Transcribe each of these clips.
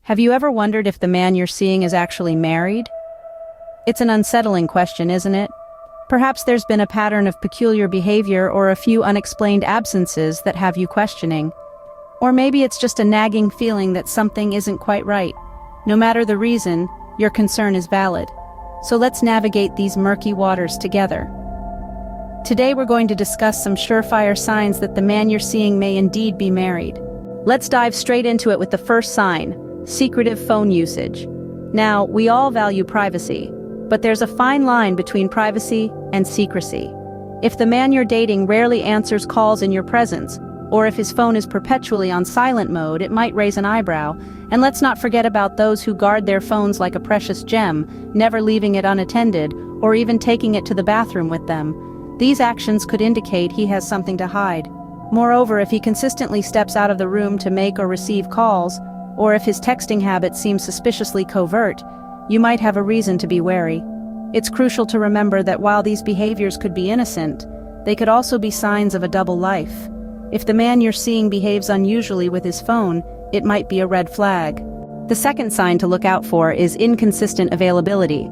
Have you ever wondered if the man you're seeing is actually married? It's an unsettling question, isn't it? Perhaps there's been a pattern of peculiar behavior or a few unexplained absences that have you questioning. Or maybe it's just a nagging feeling that something isn't quite right. No matter the reason, your concern is valid. So let's navigate these murky waters together. Today we're going to discuss some surefire signs that the man you're seeing may indeed be married. Let's dive straight into it with the first sign: secretive phone usage. Now, we all value privacy, but there's a fine line between privacy and secrecy. If the man you're dating rarely answers calls in your presence, or if his phone is perpetually on silent mode, it might raise an eyebrow. And let's not forget about those who guard their phones like a precious gem, never leaving it unattended, or even taking it to the bathroom with them. These actions could indicate he has something to hide. Moreover, if he consistently steps out of the room to make or receive calls, or if his texting habits seem suspiciously covert, you might have a reason to be wary. It's crucial to remember that while these behaviors could be innocent, they could also be signs of a double life. If the man you're seeing behaves unusually with his phone, it might be a red flag. The second sign to look out for is inconsistent availability.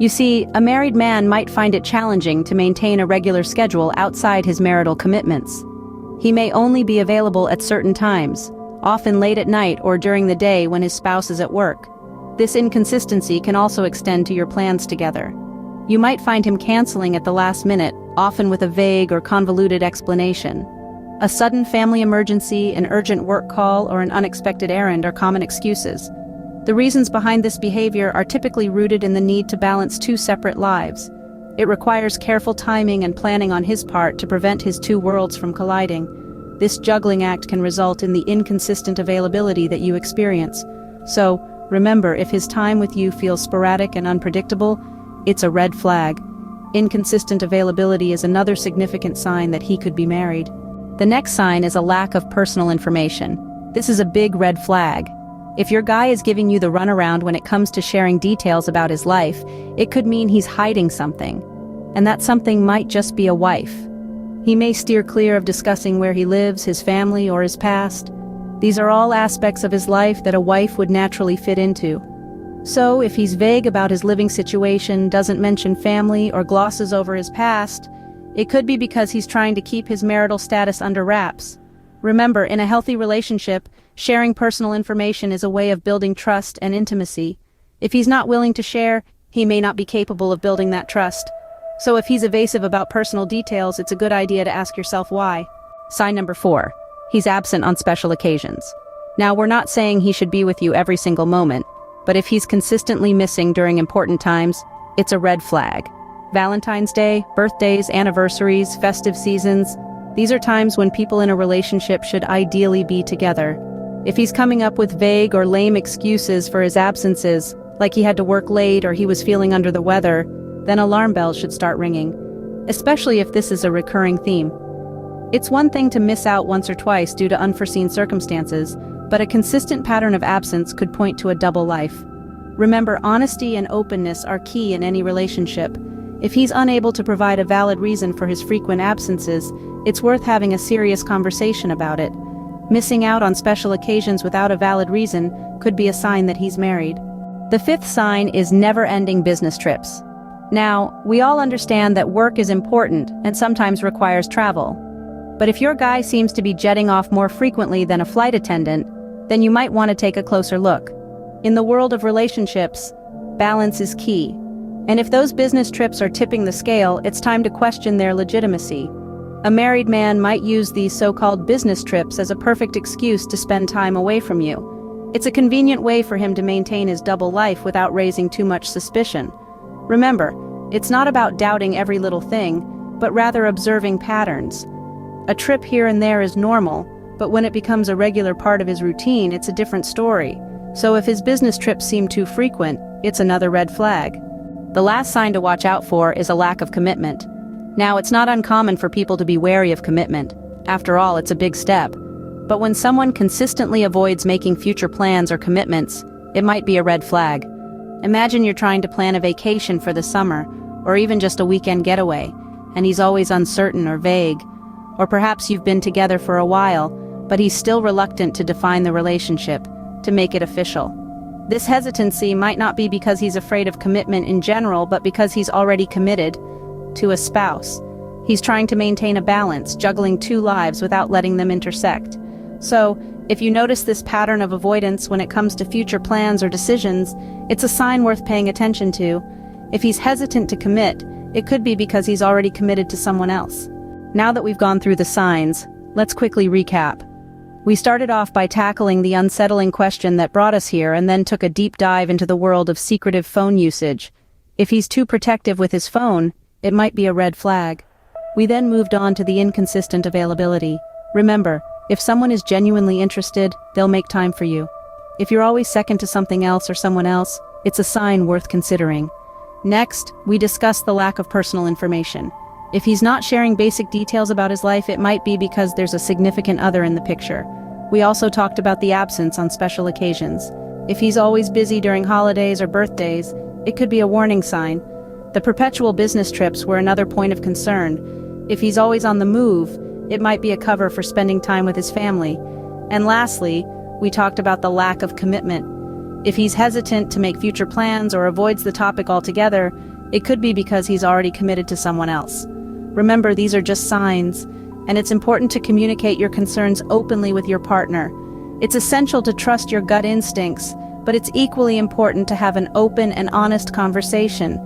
You see, a married man might find it challenging to maintain a regular schedule outside his marital commitments. He may only be available at certain times, often late at night or during the day when his spouse is at work. This inconsistency can also extend to your plans together. You might find him canceling at the last minute, often with a vague or convoluted explanation. A sudden family emergency, an urgent work call, or an unexpected errand are common excuses. The reasons behind this behavior are typically rooted in the need to balance two separate lives. It requires careful timing and planning on his part to prevent his two worlds from colliding. This juggling act can result in the inconsistent availability that you experience. So, remember, if his time with you feels sporadic and unpredictable, it's a red flag. Inconsistent availability is another significant sign that he could be married. The next sign is a lack of personal information. This is a big red flag. If your guy is giving you the runaround when it comes to sharing details about his life, it could mean he's hiding something. And that something might just be a wife. He may steer clear of discussing where he lives, his family, or his past. These are all aspects of his life that a wife would naturally fit into. So, if he's vague about his living situation, doesn't mention family, or glosses over his past, it could be because he's trying to keep his marital status under wraps. Remember, in a healthy relationship, sharing personal information is a way of building trust and intimacy. If he's not willing to share, he may not be capable of building that trust. So if he's evasive about personal details, it's a good idea to ask yourself why. Sign number 4. He's absent on special occasions. Now, we're not saying he should be with you every single moment, but if he's consistently missing during important times, it's a red flag. Valentine's Day, birthdays, anniversaries, festive seasons, these are times when people in a relationship should ideally be together. If he's coming up with vague or lame excuses for his absences, like he had to work late or he was feeling under the weather, then alarm bells should start ringing, especially if this is a recurring theme. It's one thing to miss out once or twice due to unforeseen circumstances, but a consistent pattern of absence could point to a double life. Remember, honesty and openness are key in any relationship. If he's unable to provide a valid reason for his frequent absences, it's worth having a serious conversation about it. Missing out on special occasions without a valid reason could be a sign that he's married. The fifth sign is never-ending business trips. Now, we all understand that work is important and sometimes requires travel. But if your guy seems to be jetting off more frequently than a flight attendant, then you might want to take a closer look. In the world of relationships, balance is key. And if those business trips are tipping the scale, it's time to question their legitimacy. A married man might use these so-called business trips as a perfect excuse to spend time away from you. It's a convenient way for him to maintain his double life without raising too much suspicion. Remember, it's not about doubting every little thing, but rather observing patterns. A trip here and there is normal, but when it becomes a regular part of his routine, it's a different story. So if his business trips seem too frequent, it's another red flag. The last sign to watch out for is a lack of commitment. Now, it's not uncommon for people to be wary of commitment. After all, it's a big step. But when someone consistently avoids making future plans or commitments, it might be a red flag. Imagine you're trying to plan a vacation for the summer, or even just a weekend getaway, and he's always uncertain or vague. Or perhaps you've been together for a while, but he's still reluctant to define the relationship, to make it official. This hesitancy might not be because he's afraid of commitment in general, but because he's already committed to a spouse. He's trying to maintain a balance, juggling two lives without letting them intersect. So, if you notice this pattern of avoidance when it comes to future plans or decisions, it's a sign worth paying attention to. If he's hesitant to commit, it could be because he's already committed to someone else. Now that we've gone through the signs, let's quickly recap. We started off by tackling the unsettling question that brought us here and then took a deep dive into the world of secretive phone usage. If he's too protective with his phone, it might be a red flag. We then moved on to the inconsistent availability. Remember, if someone is genuinely interested, they'll make time for you. If you're always second to something else or someone else, it's a sign worth considering. Next, we discussed the lack of personal information. If he's not sharing basic details about his life, it might be because there's a significant other in the picture. We also talked about the absence on special occasions. If he's always busy during holidays or birthdays, it could be a warning sign. The perpetual business trips were another point of concern. If he's always on the move, it might be a cover for spending time with his family. And lastly, we talked about the lack of commitment. If he's hesitant to make future plans or avoids the topic altogether, it could be because he's already committed to someone else. Remember, these are just signs, and it's important to communicate your concerns openly with your partner. It's essential to trust your gut instincts, but it's equally important to have an open and honest conversation.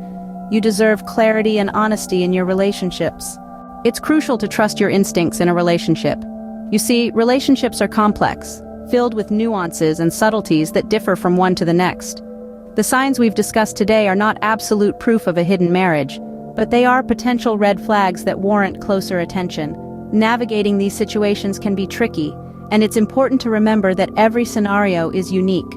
You deserve clarity and honesty in your relationships. It's crucial to trust your instincts in a relationship. You see, relationships are complex, filled with nuances and subtleties that differ from one to the next. The signs we've discussed today are not absolute proof of a hidden marriage, but they are potential red flags that warrant closer attention. Navigating these situations can be tricky, and it's important to remember that every scenario is unique.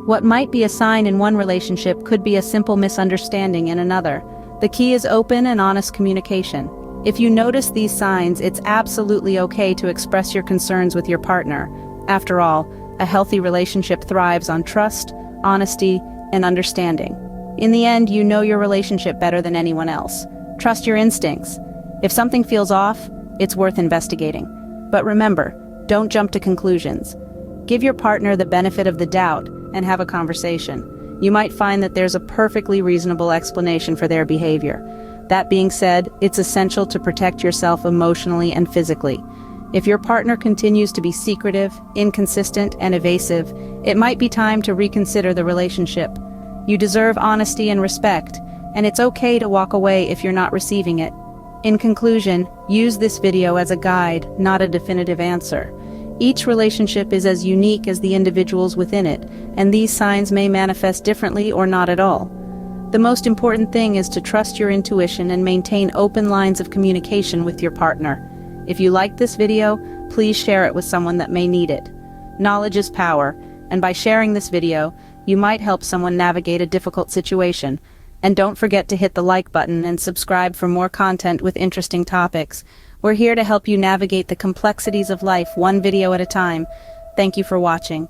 What might be a sign in one relationship could be a simple misunderstanding in another. The key is open and honest communication. If you notice these signs, it's absolutely okay to express your concerns with your partner. After all, a healthy relationship thrives on trust, honesty, and understanding. In the end, you know your relationship better than anyone else. Trust your instincts. If something feels off, it's worth investigating. But remember, don't jump to conclusions. Give your partner the benefit of the doubt and have a conversation. You might find that there's a perfectly reasonable explanation for their behavior. That being said, it's essential to protect yourself emotionally and physically. If your partner continues to be secretive, inconsistent, and evasive, it might be time to reconsider the relationship. You deserve honesty and respect, and it's okay to walk away if you're not receiving it. In conclusion, use this video as a guide, not a definitive answer. Each relationship is as unique as the individuals within it, and these signs may manifest differently or not at all. The most important thing is to trust your intuition and maintain open lines of communication with your partner. If you liked this video, please share it with someone that may need it. Knowledge is power, and by sharing this video, you might help someone navigate a difficult situation. And don't forget to hit the like button and subscribe for more content with interesting topics. We're here to help you navigate the complexities of life one video at a time. Thank you for watching.